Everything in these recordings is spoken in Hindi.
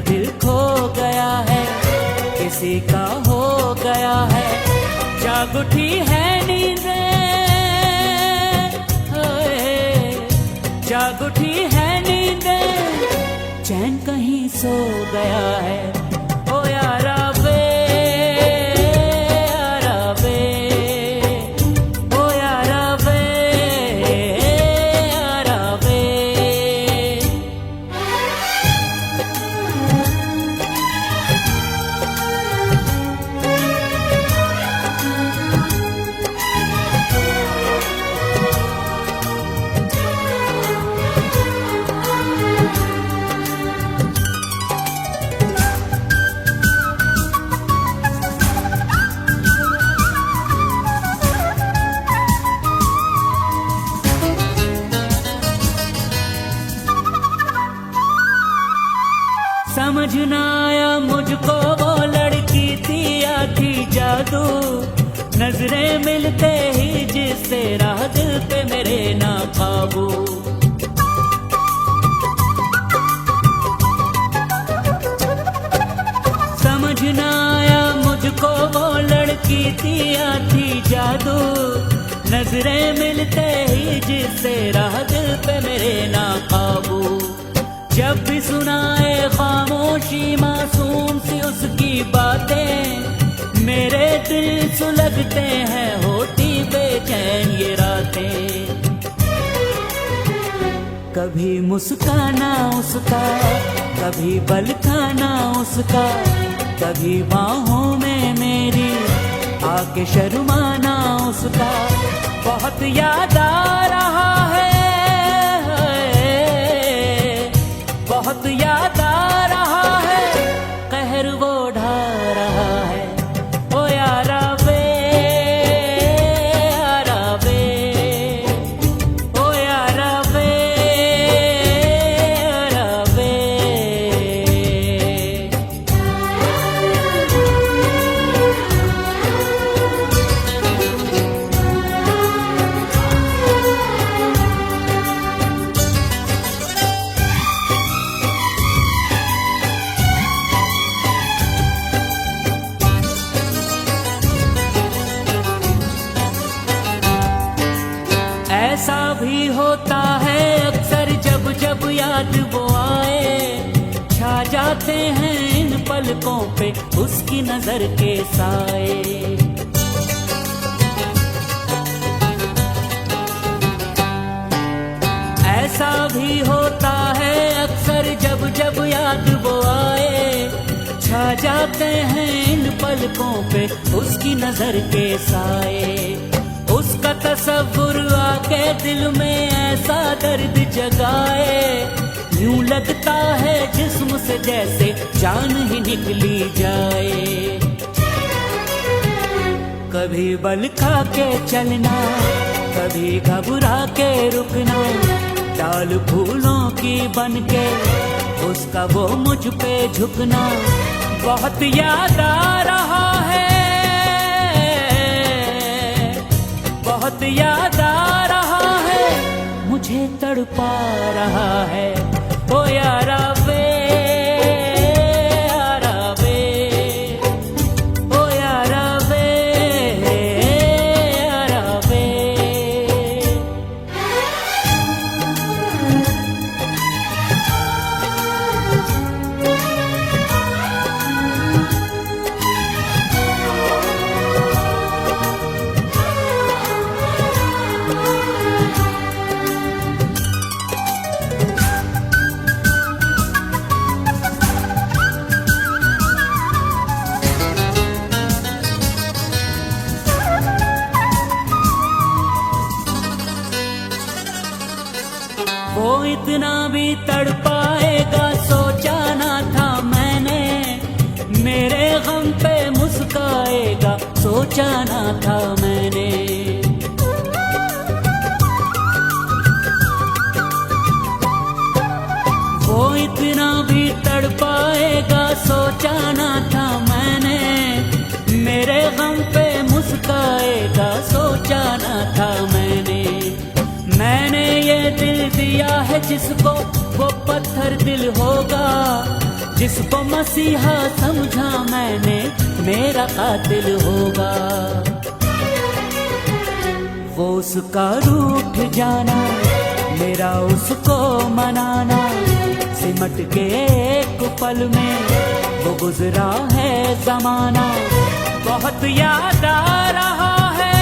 दिल खो गया है, किसी का हो गया है। जाग उठी है नींदें, जाग उठी है नींदें, चैन कहीं सो गया है। ओ यारा वे, यारा वे, ओ यारा वे, यारा वे। समझ ना आया मुझको वो लड़की थी या थी जादू, नजरें मिलते ही जिससे राह दिल पे मेरे ना काबू। समझ ना आया मुझको वो लड़की थी या थी जादू, नजरें मिलते ही जिससे राह दिल पे मेरे ना काबू। जब भी सुनाए खामोशी मासूम सी उसकी बातें, मेरे दिल सुलगते हैं होती बेचैन ये रातें। कभी मुस्काना उसका, कभी पल खाना उसका, कभी बाहों में मेरी आके शर्माना उसका। बहुत याद आ रहा है, बहुत याद आ रहा है, कहर वो ढा रहा है। ओ यारा वे, यारा वे, ओ यारा वे, यारा वे। ऐसा भी होता है अक्सर जब जब याद वो आए, छा जाते हैं इन पलकों पे उसकी नजर के साए। ऐसा भी होता है अक्सर जब जब याद वो आए, छा जाते हैं इन पलकों पे उसकी नजर के साए। उसका तस्वुर आके दिल में ऐसा दर्द जगाए, यूं लगता है जिस्म से जैसे जान ही निकली जाए। कभी बल खा के चलना, कभी घबरा के रुकना, डाल फूलों की बनके उसका वो मुझ पे झुकना। बहुत याद आ रहा है, बहुत याद आ रहा है, मुझे तड़पा रहा है। ओ यारा वे, यारा वे, ओ यारा वे, यारा वे। वो इतना भी तड़पाएगा सोचा ना था मैंने, मेरे गम पे मुस्काएगा सोचा ना था मैंने। वो इतना भी तड़पाएगा सोचा ना था मैंने, मेरे गम पे मुस्काएगा सोचा ना था मैंने। ये दिल दिया है जिसको वो पत्थर दिल होगा, जिसको मसीहा समझा मैंने मेरा कातिल होगा। वो उसका रूठ जाना, मेरा उसको मनाना, सिमट के एक पल में वो गुजरा है जमाना। बहुत याद आ रहा है,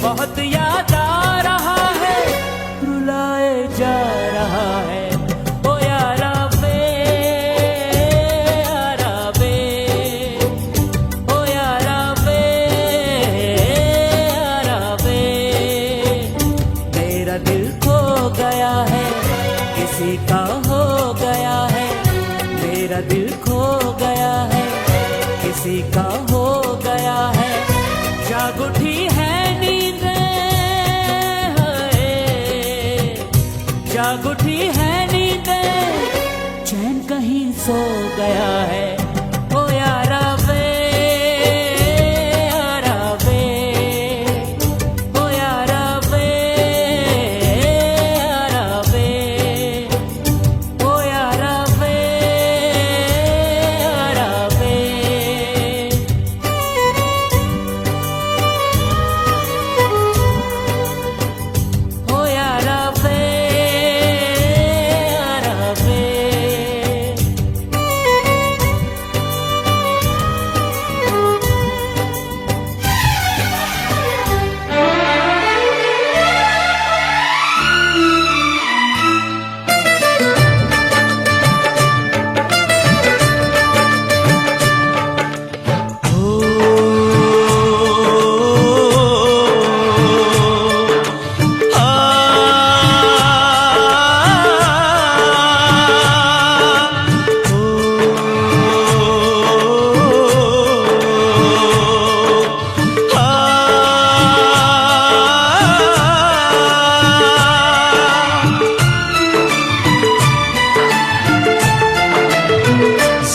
बहुत याद आ रहा है, रुलाए जा रहा है। ओ यारा वे, यारा वे, ओ यारा वे, यारा वे। मेरा दिल खो गया है, किसी का हो गया है। मेरा दिल खो गया है, किसी का हो गया है। जाग उठी है नींदें, जाग उठी है नींदें, चैन कहीं सो गया है। ओ यारा वे, यारा वे, ओ यारा वे, यारा वे, ओ यारा वे, यारा वे। ओ यारा वे, यारा वे।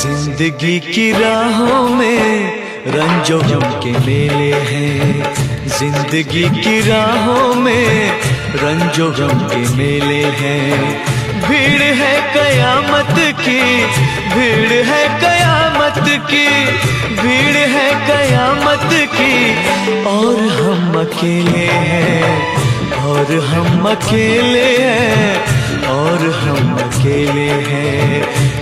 जिंदगी की राहों में रंजो गम के मेले हैं। जिंदगी की राहों में रंजो गम के मेले हैं। भीड़ है कयामत की, भीड़ है कयामत की, भीड़ है कयामत की। और हम अकेले हैं, और हम अकेले हैं, और हम अकेले हैं।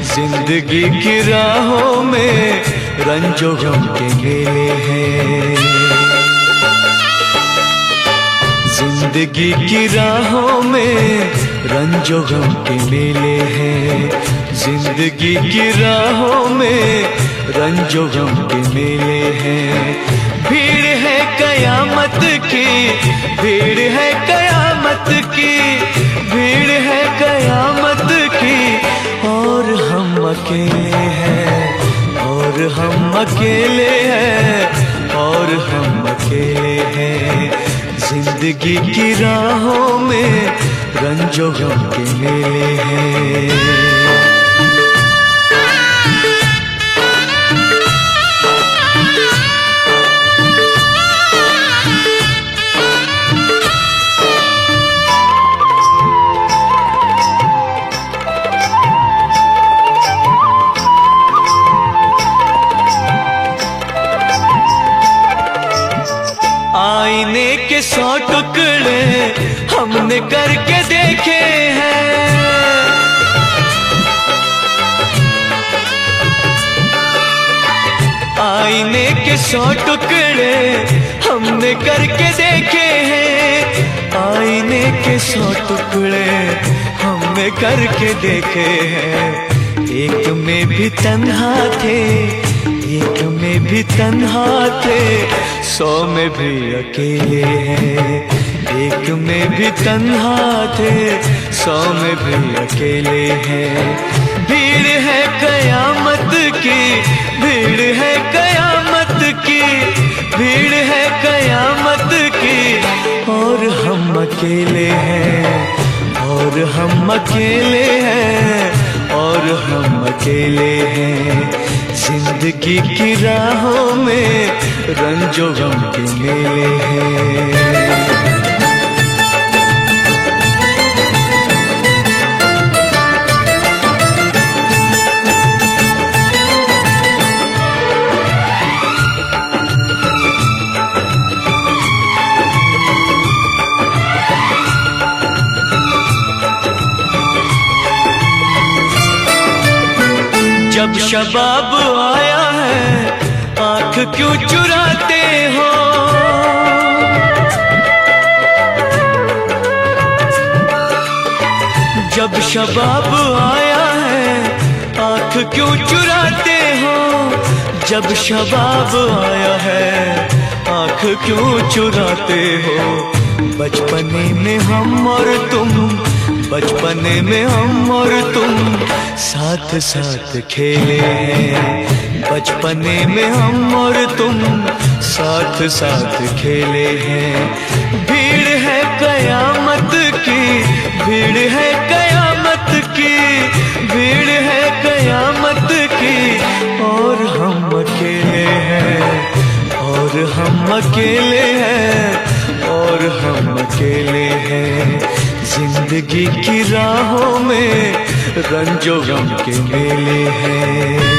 जिंदगी की राहों में रंजो गम के मेले हैं। जिंदगी की राहों में रंजो गम के मेले हैं। जिंदगी की राहों में रंजो गम के मेले हैं। भीड़ है कयामत की, भीड़ है कयामत की, भीड़ है कयामत की। और हम अकेले हैं, और हम अकेले हैं, और हम अकेले हैं। जिंदगी की राहों में रंजो गम के मेले हैं। आईने के 100 टुकड़े हमने करके देखे हैं। आईने के 100 टुकड़े हमने करके देखे हैं। आईने के 100 टुकड़े हमने करके देखे हैं। एक में भी तन्हा थे, एक में भी तन्हा थे, 100 में भी अकेले हैं। एक में भी तन्हा थे, 100 में भी अकेले हैं। भीड़ है कयामत की, भीड़ है कयामत की, भीड़ है कयामत की। और हम अकेले हैं, और हम अकेले हैं, और हम अकेले हैं। जिंदगी की राहों में रंजो गम के मेले हैं। जब शबाब आया है आंख क्यों चुराते हो, जब शबाब आया है आंख क्यों चुराते हो, जब शबाब आया है आंख क्यों चुराते हो। बचपने में हम और तुम, बचपने में हम और तुम साथ साथ खेले हैं, बचपने में हम और तुम साथ साथ खेले हैं। भीड़ है कयामत की, भीड़ है कयामत की, भीड़ है कयामत की, और हम अकेले हैं, और हम अकेले हैं, और हम अकेले हैं। जिंदगी की राहों में रंजो गम के मेले हैं।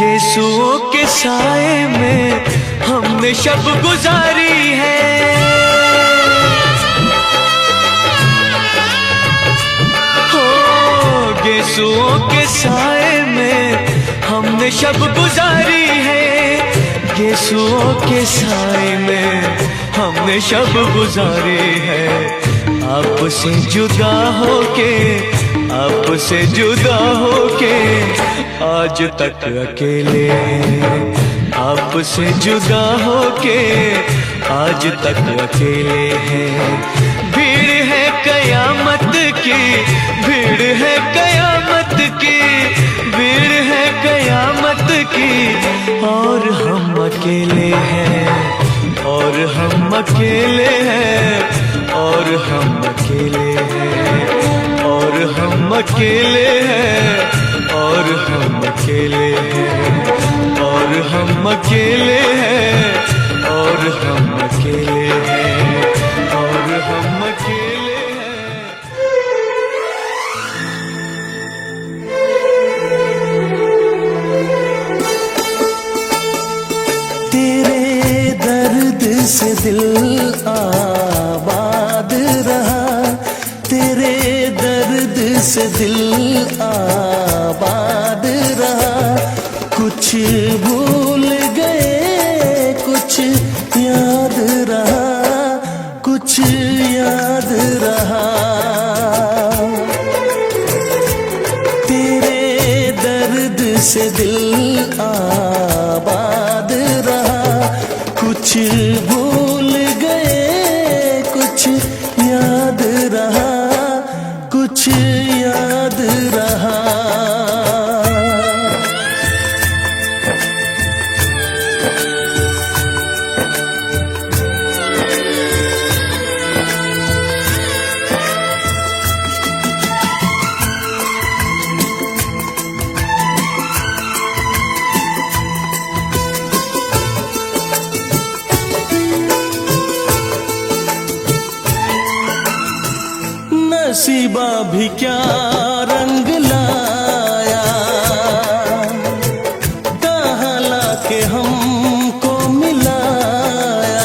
गेसुओं के साए में हमने शब गुजारी है, हो गेसुओं के साए में हमने शब गुजारी है, गेसुओं के साए में हमने शब गुजारी है। आपसे जुदा होके, आपसे जुदा होके आज तक अकेले हैं, आपसे जुदा होके आज तक अकेले हैं। भीड़ है कयामत की, भीड़ है कयामत की, भीड़ है कयामत की, और हम अकेले हैं, और हम अकेले हैं, और हम अकेले हैं, और हम अकेले हैं, और हम अकेले हैं, और हम अकेले हैं, और हम अकेले हैं, और हम अकेले हैं। तेरे दर्द से दिल आबाद रहा, तेरे दर्द से दिल आबाद रहा। कुछ भूल गए, कुछ याद रहा, कुछ याद रहा। तेरे दर्द से दिल आबाद रहा। कुछ भूल गए, कुछ याद रहा, कुछ याद रहा। नसीबा भी क्या रंग लाया, कहाँ लाके हमको मिलाया।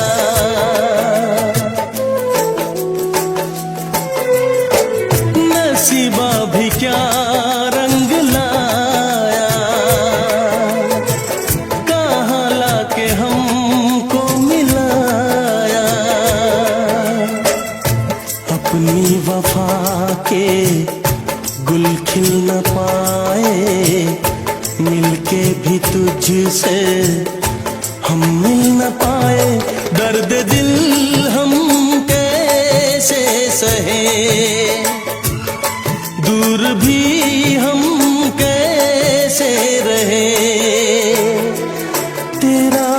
नसीबा भी क्या रंग लाया, कहाँ लाके हमको मिलाया। अपनी वफा के गुल खिल न पाए, मिलके भी तुझसे हम मिल न पाए। दर्द दिल हम कैसे सहे, दूर भी हम कैसे रहे। तेरा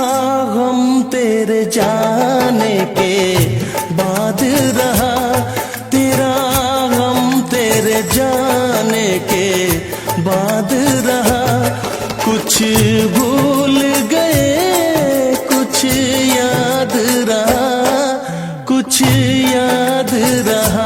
गम तेरे जाने के बाद रहा, तेरा गम तेरे जाने के बाद रहा। कुछ भूल गए, कुछ याद रहा, कुछ कुछ याद रहा।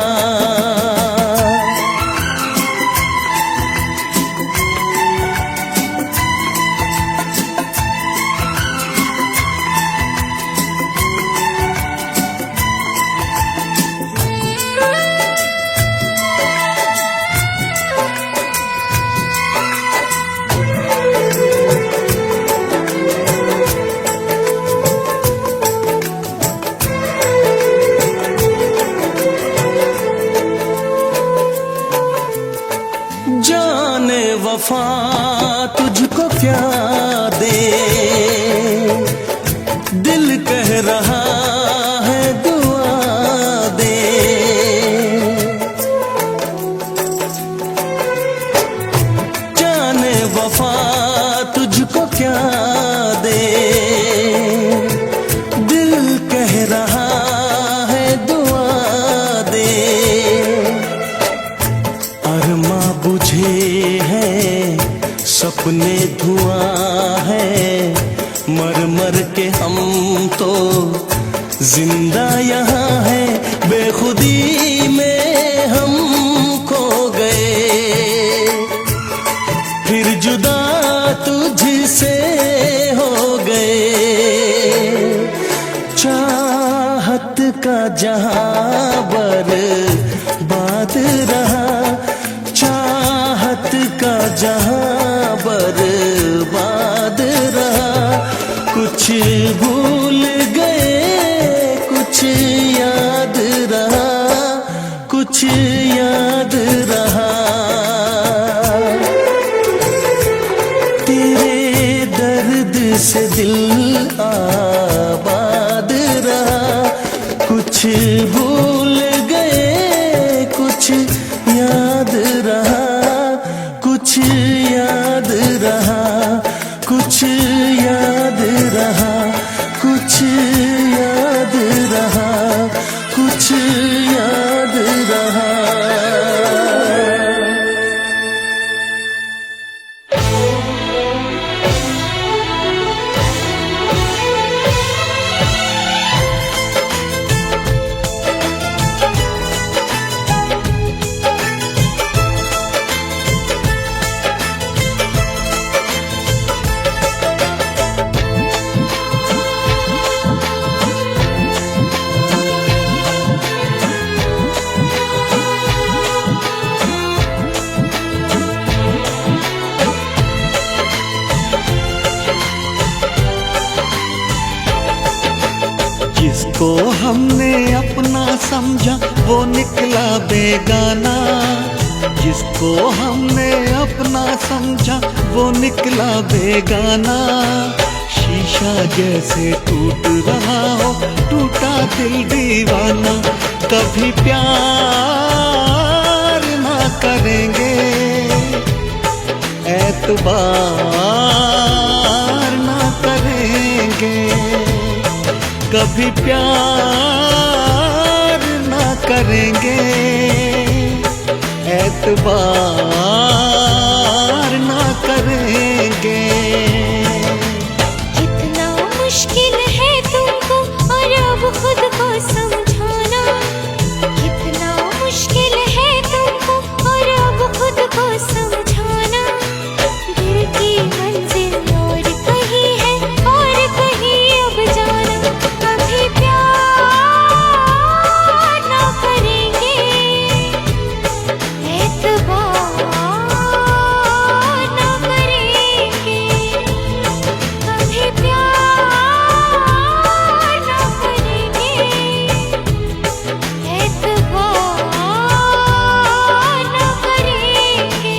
जाने वफा तुझको क्या दे, दिल कह रहा है दुआ दे। जाने वफा तुझको क्या दे, दिल कह रहा है दुआ दे। अरमा बुझे हैं सपने धुआं है, मर मर के हम तो जिंदा यहाँ है। बेखुदी में हम खो गए, फिर जुदा तुझसे हो गए। चाहत का जहां बर्बाद रहा, चाहत का जहां बर्बाद रहा। कुछ भूल गए कुछ याद रहा, कुछ याद रहा। तेरे दर्द से दिल आबाद रहा। कुछ भूल गए कुछ याद रहा, कुछ याद रहा, कुछ याद रहा, कुछ याद रहा, कुछ याद रहा। जिसको हमने अपना समझा वो निकला बेगाना, जिसको हमने अपना समझा वो निकला बेगाना। शीशा जैसे टूट रहा हो टूटा दिल दीवाना। कभी प्यार ना करेंगे, एतबार ना करेंगे, कभी प्यार ना करेंगे, एतबार ना करेंगे। कितना मुश्किल है तुमको और अब खुद को समझाना, कितना मुश्किल है तुमको और अब खुद को समझाना। दिल की मंजिल और कहीं है और कहीं अब जाना। कभी प्यार ना करेंगे, एतबार ना करेंगे, कभी प्यार ना करेंगे, एतबार ना करेंगे।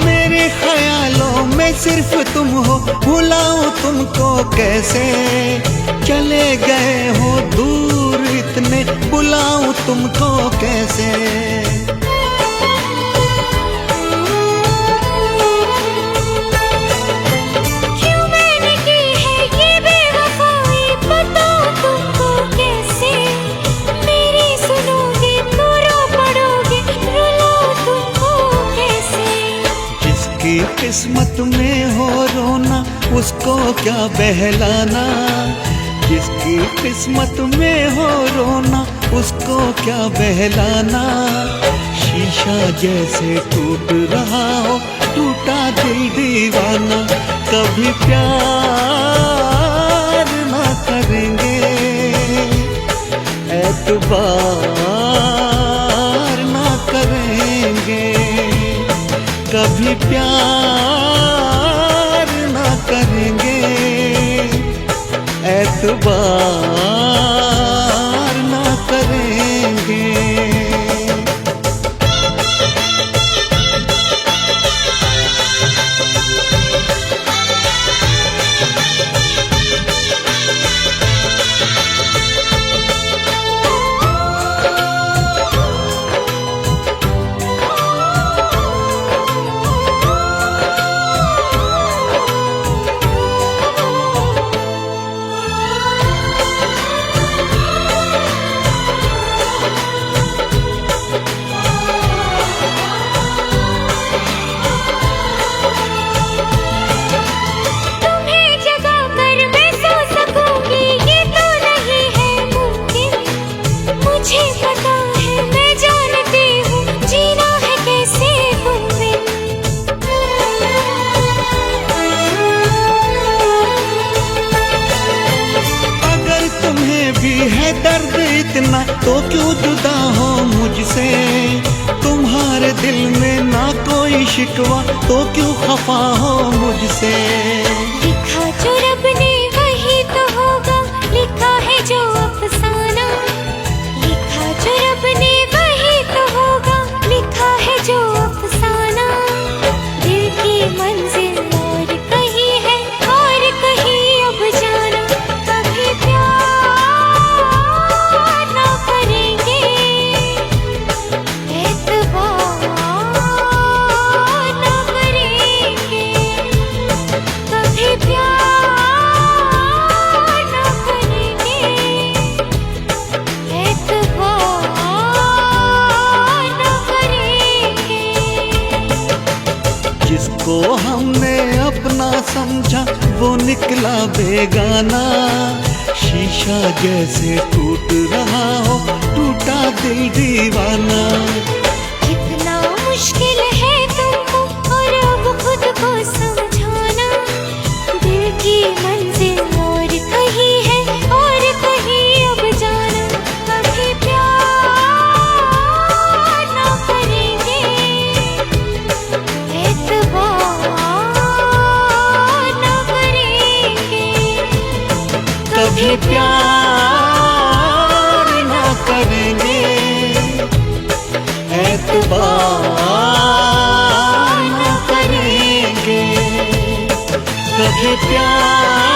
मेरे ख्यालों में सिर्फ तुम हो, भुलाऊं तुमको कैसे। चले गए हो दूर इतने, बुलाऊं तुमको कैसे। क्यों मैंने की है ये बेवफाई, बताओ तुमको कैसे। मेरी सुनोगे तो रो पड़ोगे, रुलाऊं तुमको कैसे। जिसकी किस्मत में हो रोना उसको क्या बहलाना, जिसकी किस्मत में हो रोना उसको क्या बहलाना। शीशा जैसे टूट रहा हो टूटा दिल दीवाना, कभी प्यार ना करेंगे, एतबार ना करेंगे, कभी प्यार ना करेंगे, एतबार ना करेंगे। दर्द इतना तो क्यों जुदा हो मुझसे, तुम्हारे दिल में ना कोई शिकवा तो क्यों खफा हो मुझसे। लिखा जो रब ने वही तो होगा, लिखा है जो अफसाना। लिखा जो रब ने वही तो होगा, लिखा है जो अफसाना। दिल की मंजिल और कहीं है और कहीं अब जाना। कभी प्यार ना करेंगे, एतबार ना करेंगे, कभी प्यार ना करेंगे, एतबार ना करेंगे। जिसको हमने अपना समझा वो निकला बेगाना, शीशा जैसे टूट रहा हो टूटा दिल दीवाना। कितना मुश्किल है तुमको और अब खुद को समझाना। दिल की मंजिल और कहीं है और कहीं अब जाना। कभी प्यार ना करेंगे, एतबार ना करेंगे, कभी प्यार ना करेंगे, एतबार ना करेंगे, कभी प्यार